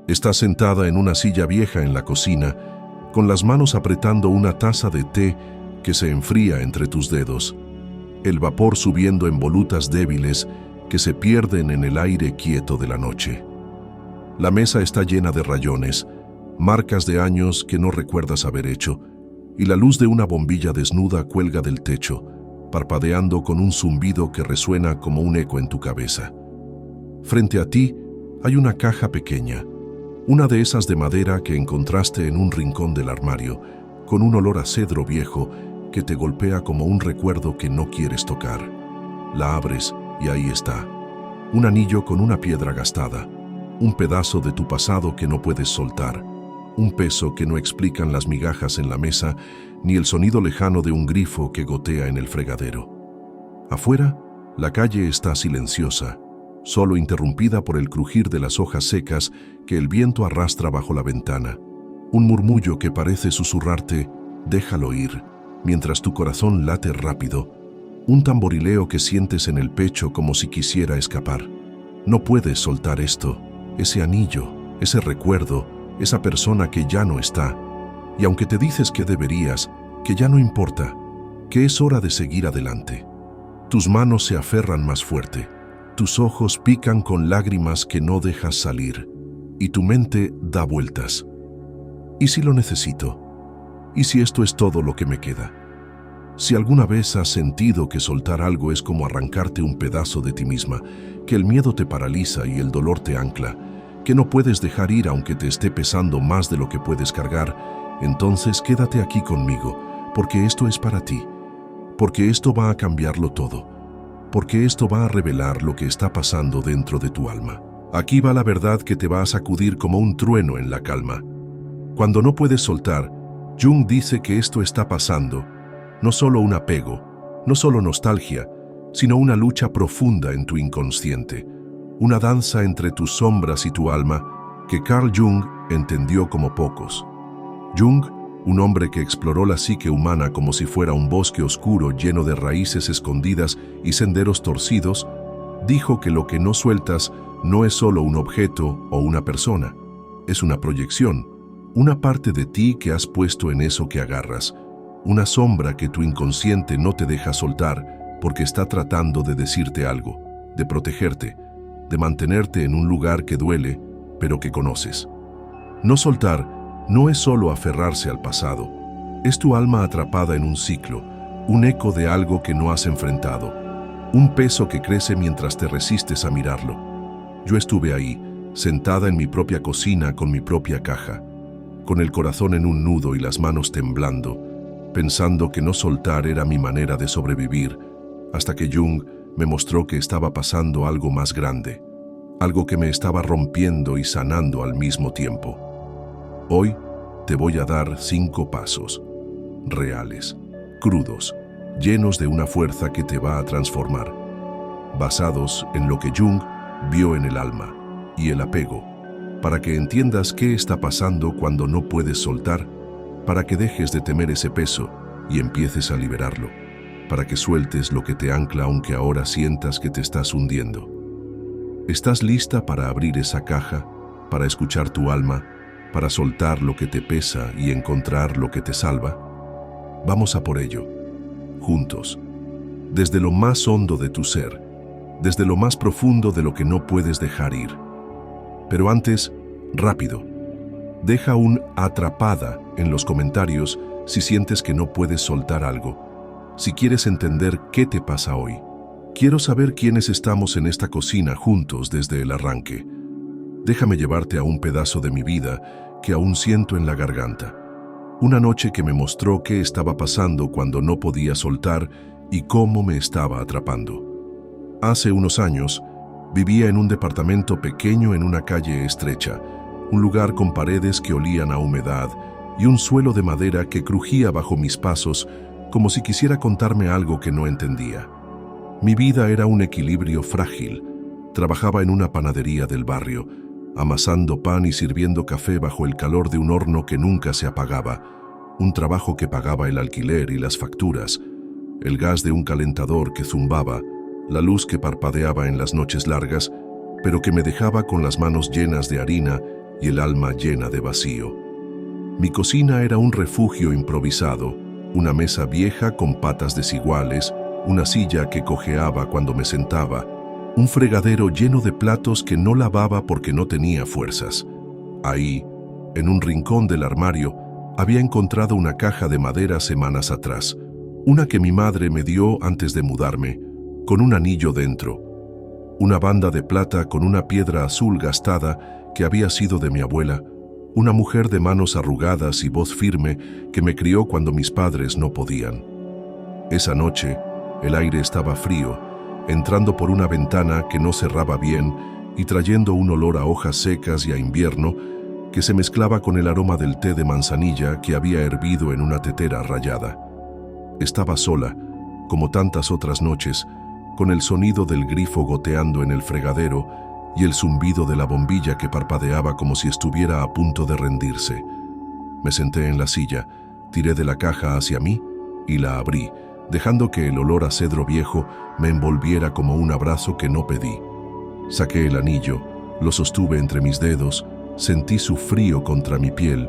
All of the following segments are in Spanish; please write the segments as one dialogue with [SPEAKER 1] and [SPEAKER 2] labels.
[SPEAKER 1] Estás sentada en una silla vieja en la cocina, con las manos apretando una taza de té que se enfría entre tus dedos, el vapor subiendo en volutas débiles que se pierden en el aire quieto de la noche. La mesa está llena de rayones, marcas de años que no recuerdas haber hecho, y la luz de una bombilla desnuda cuelga del techo, parpadeando con un zumbido que resuena como un eco en tu cabeza. Frente a ti hay una caja pequeña, una de esas de madera que encontraste en un rincón del armario, con un olor a cedro viejo que te golpea como un recuerdo que no quieres tocar. La abres y ahí está, un anillo con una piedra gastada, un pedazo de tu pasado que no puedes soltar, un peso que no explican las migajas en la mesa ni el sonido lejano de un grifo que gotea en el fregadero. Afuera, la calle está silenciosa, solo interrumpida por el crujir de las hojas secas que el viento arrastra bajo la ventana. Un murmullo que parece susurrarte, déjalo ir, mientras tu corazón late rápido. Un tamborileo que sientes en el pecho como si quisiera escapar. No puedes soltar esto, ese anillo, ese recuerdo, esa persona que ya no está. Y aunque te dices que deberías, que ya no importa, que es hora de seguir adelante. Tus manos se aferran más fuerte. Tus ojos pican con lágrimas que no dejas salir, y tu mente da vueltas. ¿Y si lo necesito? ¿Y si esto es todo lo que me queda? Si alguna vez has sentido que soltar algo es como arrancarte un pedazo de ti misma, que el miedo te paraliza y el dolor te ancla, que no puedes dejar ir aunque te esté pesando más de lo que puedes cargar, entonces quédate aquí conmigo, porque esto es para ti, porque esto va a cambiarlo todo. Porque esto va a revelar lo que está pasando dentro de tu alma. Aquí va la verdad que te va a sacudir como un trueno en la calma. Cuando no puedes soltar, Jung dice que esto está pasando, no solo un apego, no solo nostalgia, sino una lucha profunda en tu inconsciente, una danza entre tus sombras y tu alma que Carl Jung entendió como pocos. Jung, un hombre que exploró la psique humana como si fuera un bosque oscuro lleno de raíces escondidas y senderos torcidos, dijo que lo que no sueltas no es solo un objeto o una persona, es una proyección, una parte de ti que has puesto en eso que agarras, una sombra que tu inconsciente no te deja soltar porque está tratando de decirte algo, de protegerte, de mantenerte en un lugar que duele, pero que conoces. No soltar no es solo aferrarse al pasado, es tu alma atrapada en un ciclo, un eco de algo que no has enfrentado, un peso que crece mientras te resistes a mirarlo. Yo estuve ahí, sentada en mi propia cocina con mi propia caja, con el corazón en un nudo y las manos temblando, pensando que no soltar era mi manera de sobrevivir, hasta que Jung me mostró que estaba pasando algo más grande, algo que me estaba rompiendo y sanando al mismo tiempo. Hoy te voy a dar 5 pasos, reales, crudos, llenos de una fuerza que te va a transformar, basados en lo que Jung vio en el alma y el apego, para que entiendas qué está pasando cuando no puedes soltar, para que dejes de temer ese peso y empieces a liberarlo, para que sueltes lo que te ancla aunque ahora sientas que te estás hundiendo. ¿Estás lista para abrir esa caja, para escuchar tu alma, para soltar lo que te pesa y encontrar lo que te salva? Vamos a por ello, juntos, desde lo más hondo de tu ser, desde lo más profundo de lo que no puedes dejar ir. Pero antes, rápido, deja un atrapada en los comentarios si sientes que no puedes soltar algo, si quieres entender qué te pasa hoy. Quiero saber quiénes estamos en esta cocina juntos desde el arranque. Déjame llevarte a un pedazo de mi vida que aún siento en la garganta. Una noche que me mostró qué estaba pasando cuando no podía soltar y cómo me estaba atrapando. Hace unos años, vivía en un departamento pequeño en una calle estrecha, un lugar con paredes que olían a humedad y un suelo de madera que crujía bajo mis pasos como si quisiera contarme algo que no entendía. Mi vida era un equilibrio frágil. Trabajaba en una panadería del barrio, amasando pan y sirviendo café bajo el calor de un horno que nunca se apagaba, un trabajo que pagaba el alquiler y las facturas, el gas de un calentador que zumbaba, la luz que parpadeaba en las noches largas, pero que me dejaba con las manos llenas de harina y el alma llena de vacío. Mi cocina era un refugio improvisado, una mesa vieja con patas desiguales, una silla que cojeaba cuando me sentaba, un fregadero lleno de platos que no lavaba porque no tenía fuerzas. Ahí, en un rincón del armario, había encontrado una caja de madera semanas atrás, una que mi madre me dio antes de mudarme, con un anillo dentro, una banda de plata con una piedra azul gastada que había sido de mi abuela, una mujer de manos arrugadas y voz firme que me crió cuando mis padres no podían. Esa noche, el aire estaba frío, entrando por una ventana que no cerraba bien y trayendo un olor a hojas secas y a invierno que se mezclaba con el aroma del té de manzanilla que había hervido en una tetera rayada. Estaba sola, como tantas otras noches, con el sonido del grifo goteando en el fregadero y el zumbido de la bombilla que parpadeaba como si estuviera a punto de rendirse. Me senté en la silla, tiré de la caja hacia mí y la abrí, dejando que el olor a cedro viejo me envolviera como un abrazo que no pedí. Saqué el anillo, lo sostuve entre mis dedos, sentí su frío contra mi piel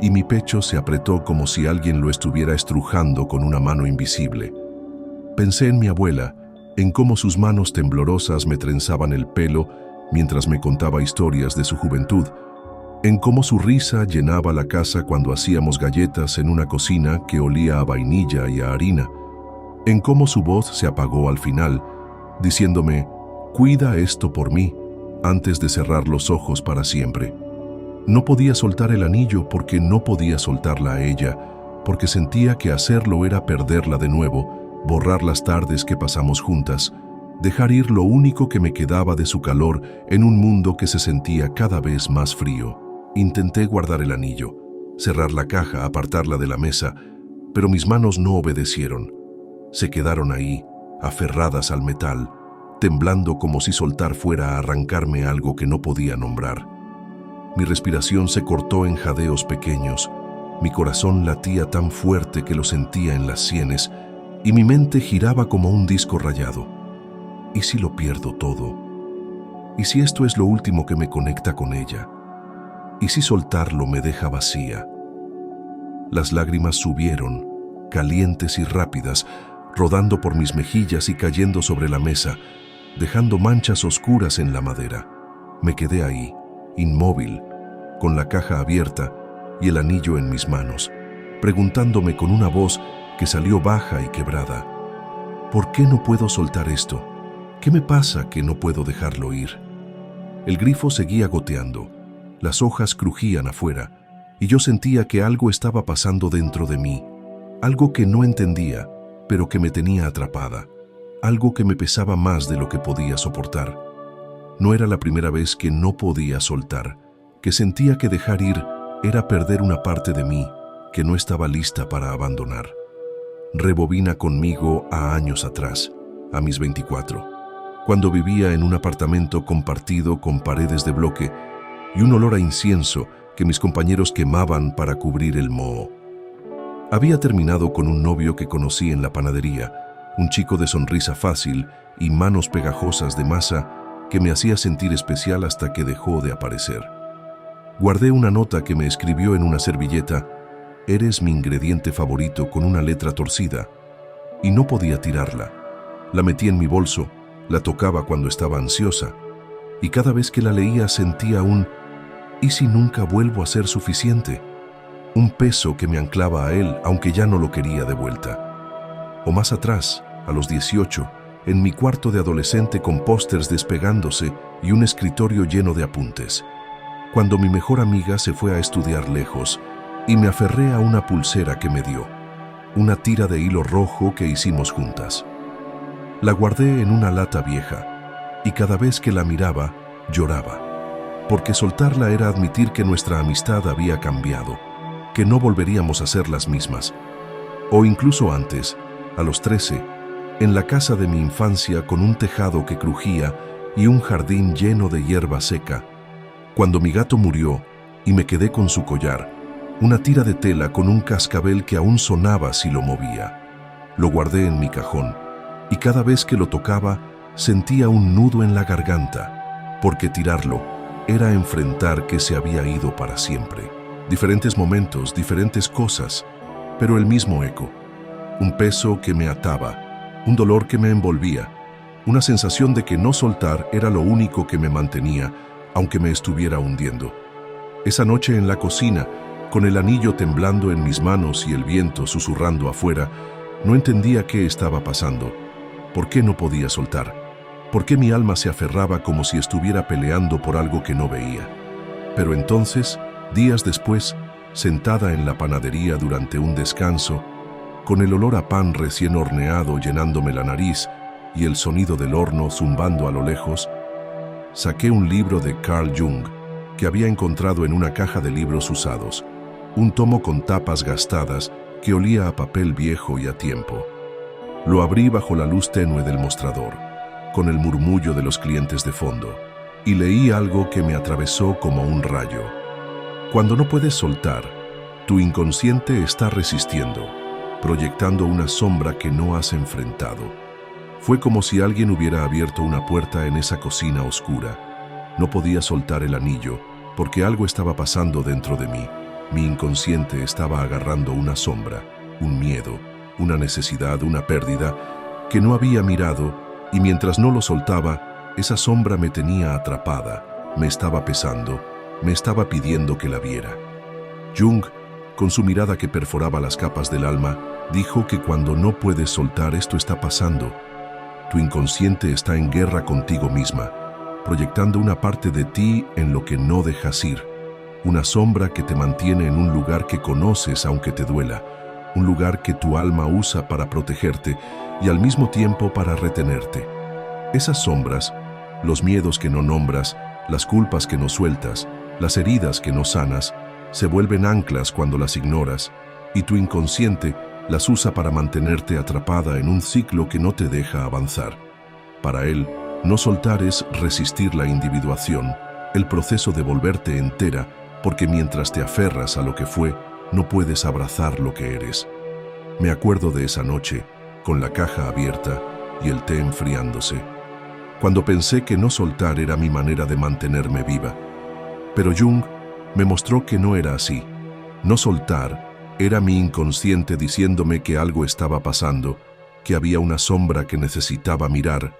[SPEAKER 1] y mi pecho se apretó como si alguien lo estuviera estrujando con una mano invisible. Pensé en mi abuela, en cómo sus manos temblorosas me trenzaban el pelo mientras me contaba historias de su juventud, en cómo su risa llenaba la casa cuando hacíamos galletas en una cocina que olía a vainilla y a harina, en cómo su voz se apagó al final, diciéndome, «Cuida esto por mí», antes de cerrar los ojos para siempre. No podía soltar el anillo porque no podía soltarla a ella, porque sentía que hacerlo era perderla de nuevo, borrar las tardes que pasamos juntas, dejar ir lo único que me quedaba de su calor en un mundo que se sentía cada vez más frío. Intenté guardar el anillo, cerrar la caja, apartarla de la mesa, pero mis manos no obedecieron. Se quedaron ahí, aferradas al metal, temblando como si soltar fuera a arrancarme algo que no podía nombrar. Mi respiración se cortó en jadeos pequeños, mi corazón latía tan fuerte que lo sentía en las sienes y mi mente giraba como un disco rayado. ¿Y si lo pierdo todo? ¿Y si esto es lo último que me conecta con ella? ¿Y si soltarlo me deja vacía? Las lágrimas subieron, calientes y rápidas, rodando por mis mejillas y cayendo sobre la mesa, dejando manchas oscuras en la madera. Me quedé ahí, inmóvil, con la caja abierta y el anillo en mis manos, preguntándome con una voz que salió baja y quebrada, ¿por qué no puedo soltar esto? ¿Qué me pasa que no puedo dejarlo ir? El grifo seguía goteando, las hojas crujían afuera, y yo sentía que algo estaba pasando dentro de mí, algo que no entendía, pero que me tenía atrapada, algo que me pesaba más de lo que podía soportar. No era la primera vez que no podía soltar, que sentía que dejar ir era perder una parte de mí que no estaba lista para abandonar. Rebobina conmigo a años atrás, a mis 24, cuando vivía en un apartamento compartido con paredes de bloque y un olor a incienso que mis compañeros quemaban para cubrir el moho. Había terminado con un novio que conocí en la panadería, un chico de sonrisa fácil y manos pegajosas de masa que me hacía sentir especial hasta que dejó de aparecer. Guardé una nota que me escribió en una servilleta, «Eres mi ingrediente favorito», con una letra torcida, y no podía tirarla. La metí en mi bolso, la tocaba cuando estaba ansiosa, y cada vez que la leía sentía un «¿y si nunca vuelvo a ser suficiente?», un peso que me anclaba a él, aunque ya no lo quería de vuelta. O más atrás, a los 18, en mi cuarto de adolescente con pósters despegándose y un escritorio lleno de apuntes. Cuando mi mejor amiga se fue a estudiar lejos y me aferré a una pulsera que me dio, una tira de hilo rojo que hicimos juntas. La guardé en una lata vieja y cada vez que la miraba, lloraba, porque soltarla era admitir que nuestra amistad había cambiado, que no volveríamos a ser las mismas. O incluso antes, a los 13, en la casa de mi infancia con un tejado que crujía y un jardín lleno de hierba seca, cuando mi gato murió y me quedé con su collar, una tira de tela con un cascabel que aún sonaba si lo movía. Lo guardé en mi cajón y cada vez que lo tocaba sentía un nudo en la garganta, porque tirarlo era enfrentar que se había ido para siempre. Diferentes momentos, diferentes cosas, pero el mismo eco. Un peso que me ataba, un dolor que me envolvía, una sensación de que no soltar era lo único que me mantenía, aunque me estuviera hundiendo. Esa noche en la cocina, con el anillo temblando en mis manos y el viento susurrando afuera, no entendía qué estaba pasando. ¿Por qué no podía soltar? ¿Por qué mi alma se aferraba como si estuviera peleando por algo que no veía? Pero entonces, días después, sentada en la panadería durante un descanso, con el olor a pan recién horneado llenándome la nariz y el sonido del horno zumbando a lo lejos, saqué un libro de Carl Jung que había encontrado en una caja de libros usados, un tomo con tapas gastadas que olía a papel viejo y a tiempo. Lo abrí bajo la luz tenue del mostrador, con el murmullo de los clientes de fondo, y leí algo que me atravesó como un rayo. Cuando no puedes soltar, tu inconsciente está resistiendo, proyectando una sombra que no has enfrentado. Fue como si alguien hubiera abierto una puerta en esa cocina oscura. No podía soltar el anillo, porque algo estaba pasando dentro de mí. Mi inconsciente estaba agarrando una sombra, un miedo, una necesidad, una pérdida, que no había mirado, y mientras no lo soltaba, esa sombra me tenía atrapada, me estaba pesando, me estaba pidiendo que la viera. Jung, con su mirada que perforaba las capas del alma, dijo que cuando no puedes soltar esto está pasando. Tu inconsciente está en guerra contigo misma, proyectando una parte de ti en lo que no dejas ir, una sombra que te mantiene en un lugar que conoces aunque te duela, un lugar que tu alma usa para protegerte y al mismo tiempo para retenerte. Esas sombras, los miedos que no nombras, las culpas que no sueltas, las heridas que no sanas, se vuelven anclas cuando las ignoras y tu inconsciente las usa para mantenerte atrapada en un ciclo que no te deja avanzar. Para él, no soltar es resistir la individuación, el proceso de volverte entera, porque mientras te aferras a lo que fue, no puedes abrazar lo que eres. Me acuerdo de esa noche, con la caja abierta y el té enfriándose, cuando pensé que no soltar era mi manera de mantenerme viva. Pero Jung me mostró que no era así. No soltar era mi inconsciente diciéndome que algo estaba pasando, que había una sombra que necesitaba mirar,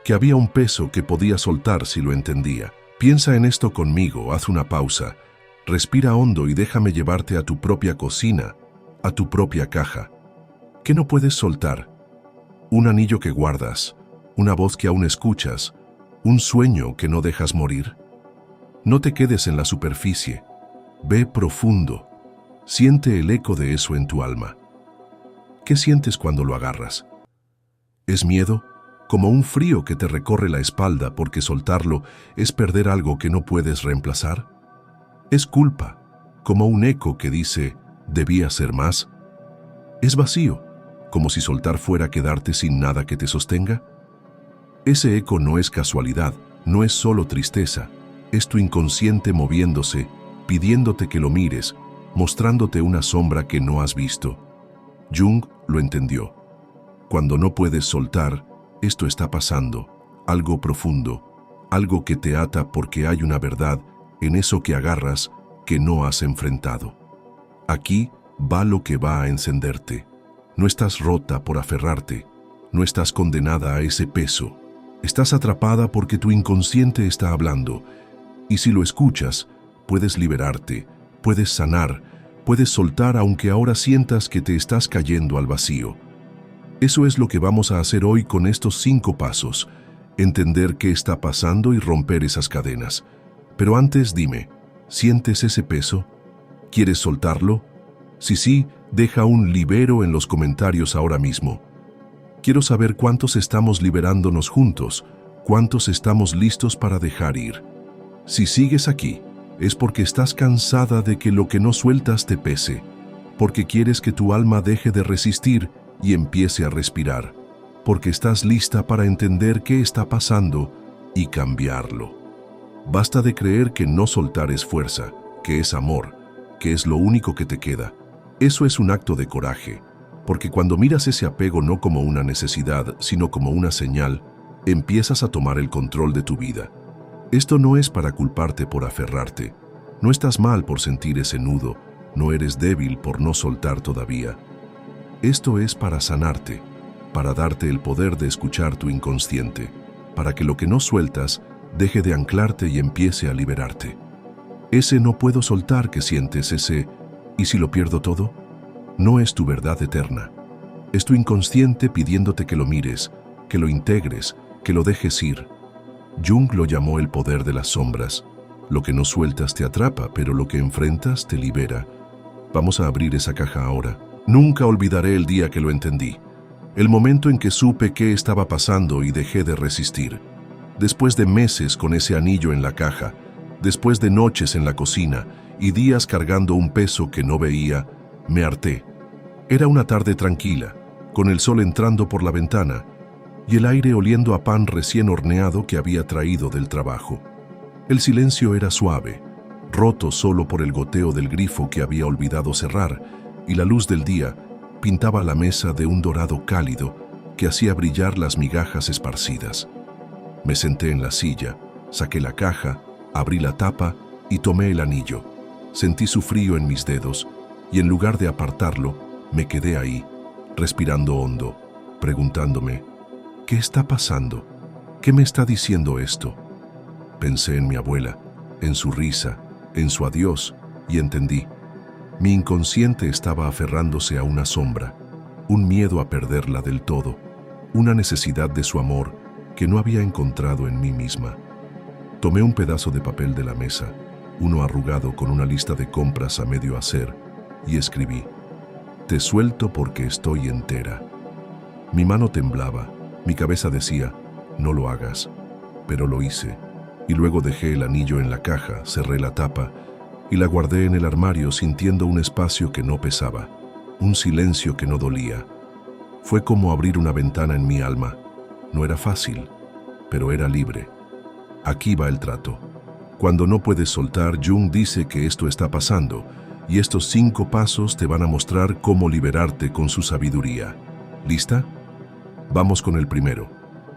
[SPEAKER 1] que había un peso que podía soltar si lo entendía. Piensa en esto conmigo, haz una pausa, respira hondo y déjame llevarte a tu propia cocina, a tu propia caja. ¿Qué no puedes soltar? Un anillo que guardas, una voz que aún escuchas, un sueño que no dejas morir. No te quedes en la superficie, ve profundo, siente el eco de eso en tu alma. ¿Qué sientes cuando lo agarras? ¿Es miedo? Como un frío que te recorre la espalda porque soltarlo es perder algo que no puedes reemplazar. ¿Es culpa? Como un eco que dice, debía ser más. ¿Es vacío? Como si soltar fuera quedarte sin nada que te sostenga. Ese eco no es casualidad, no es solo tristeza, es tu inconsciente moviéndose, pidiéndote que lo mires, mostrándote una sombra que no has visto. Jung lo entendió. Cuando no puedes soltar, esto está pasando, algo profundo, algo que te ata porque hay una verdad en eso que agarras que no has enfrentado. Aquí va lo que va a encenderte. No estás rota por aferrarte, no estás condenada a ese peso. Estás atrapada porque tu inconsciente está hablando, y si lo escuchas, puedes liberarte, puedes sanar, puedes soltar aunque ahora sientas que te estás cayendo al vacío. Eso es lo que vamos a hacer hoy con estos 5 pasos, entender qué está pasando y romper esas cadenas. Pero antes dime, ¿sientes ese peso? ¿Quieres soltarlo? Si sí, deja un libero en los comentarios ahora mismo. Quiero saber cuántos estamos liberándonos juntos, cuántos estamos listos para dejar ir. Si sigues aquí, es porque estás cansada de que lo que no sueltas te pese, porque quieres que tu alma deje de resistir y empiece a respirar, porque estás lista para entender qué está pasando y cambiarlo. Basta de creer que no soltar es fuerza, que es amor, que es lo único que te queda. Eso es un acto de coraje, porque cuando miras ese apego no como una necesidad, sino como una señal, empiezas a tomar el control de tu vida. Esto no es para culparte por aferrarte. No estás mal por sentir ese nudo, no eres débil por no soltar todavía. Esto es para sanarte, para darte el poder de escuchar tu inconsciente, para que lo que no sueltas deje de anclarte y empiece a liberarte. Ese no puedo soltar que sientes, ese ¿y si lo pierdo todo? No es tu verdad eterna. Es tu inconsciente pidiéndote que lo mires, que lo integres, que lo dejes ir. Jung lo llamó el poder de las sombras. Lo que no sueltas te atrapa, pero lo que enfrentas te libera. Vamos a abrir esa caja ahora. Nunca olvidaré el día que lo entendí. El momento en que supe qué estaba pasando y dejé de resistir. Después de meses con ese anillo en la caja, después de noches en la cocina y días cargando un peso que no veía, me harté. Era una tarde tranquila, con el sol entrando por la ventana y el aire oliendo a pan recién horneado que había traído del trabajo. El silencio era suave, roto solo por el goteo del grifo que había olvidado cerrar, y la luz del día pintaba la mesa de un dorado cálido que hacía brillar las migajas esparcidas. Me senté en la silla, saqué la caja, abrí la tapa y tomé el anillo. Sentí su frío en mis dedos y en lugar de apartarlo, me quedé ahí, respirando hondo, preguntándome, ¿qué está pasando? ¿Qué me está diciendo esto? Pensé en mi abuela, en su risa, en su adiós, y entendí. Mi inconsciente estaba aferrándose a una sombra, un miedo a perderla del todo, una necesidad de su amor que no había encontrado en mí misma. Tomé un pedazo de papel de la mesa, uno arrugado con una lista de compras a medio hacer, y escribí, «Te suelto porque estoy entera». Mi mano temblaba, mi cabeza decía, «No lo hagas», pero lo hice, y luego dejé el anillo en la caja, cerré la tapa, y la guardé en el armario sintiendo un espacio que no pesaba, un silencio que no dolía. Fue como abrir una ventana en mi alma. No era fácil, pero era libre. Aquí va el trato. Cuando no puedes soltar, Jung dice que esto está pasando, y estos 5 pasos te van a mostrar cómo liberarte con su sabiduría. ¿Lista? Vamos con el primero.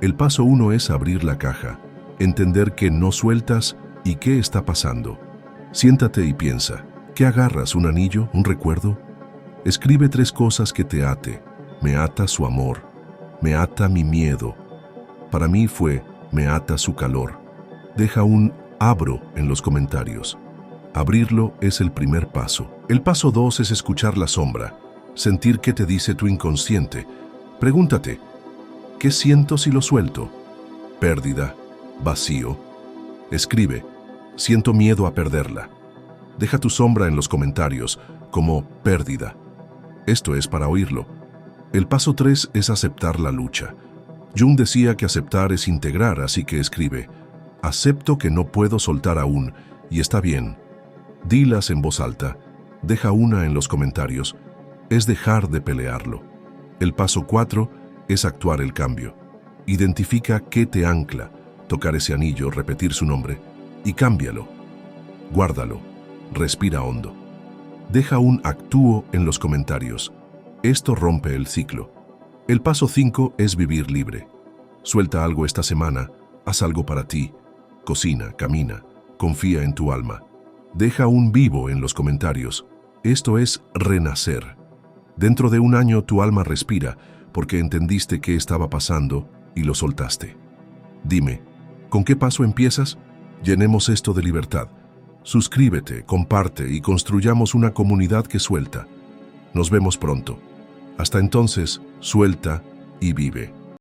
[SPEAKER 1] El paso 1 es abrir la caja, entender que no sueltas y qué está pasando. Siéntate y piensa, ¿qué agarras? ¿Un anillo? ¿Un recuerdo? Escribe 3 cosas que te ate. Me ata su amor. Me ata mi miedo. Para mí fue, me ata su calor. Deja un abro en los comentarios. Abrirlo es el primer paso. El paso 2 es escuchar la sombra, sentir qué te dice tu inconsciente. Pregúntate, ¿qué siento si lo suelto? Pérdida, vacío. Escribe, siento miedo a perderla. Deja tu sombra en los comentarios, como pérdida. Esto es para oírlo. El paso 3 es aceptar la lucha. Jung decía que aceptar es integrar, así que escribe, acepto que no puedo soltar aún, y está bien. Dilas en voz alta, deja una en los comentarios, es dejar de pelearlo. El paso 4 es actuar el cambio. Identifica qué te ancla, tocar ese anillo, repetir su nombre, y cámbialo. Guárdalo, respira hondo. Deja un actúo en los comentarios. Esto rompe el ciclo. El paso 5 es vivir libre. Suelta algo esta semana, haz algo para ti. Cocina, camina, confía en tu alma. Deja un vivo en los comentarios. Esto es renacer. Dentro de un año tu alma respira porque entendiste qué estaba pasando y lo soltaste. Dime, ¿con qué paso empiezas? Llenemos esto de libertad. Suscríbete, comparte y construyamos una comunidad que suelta. Nos vemos pronto. Hasta entonces, suelta y vive.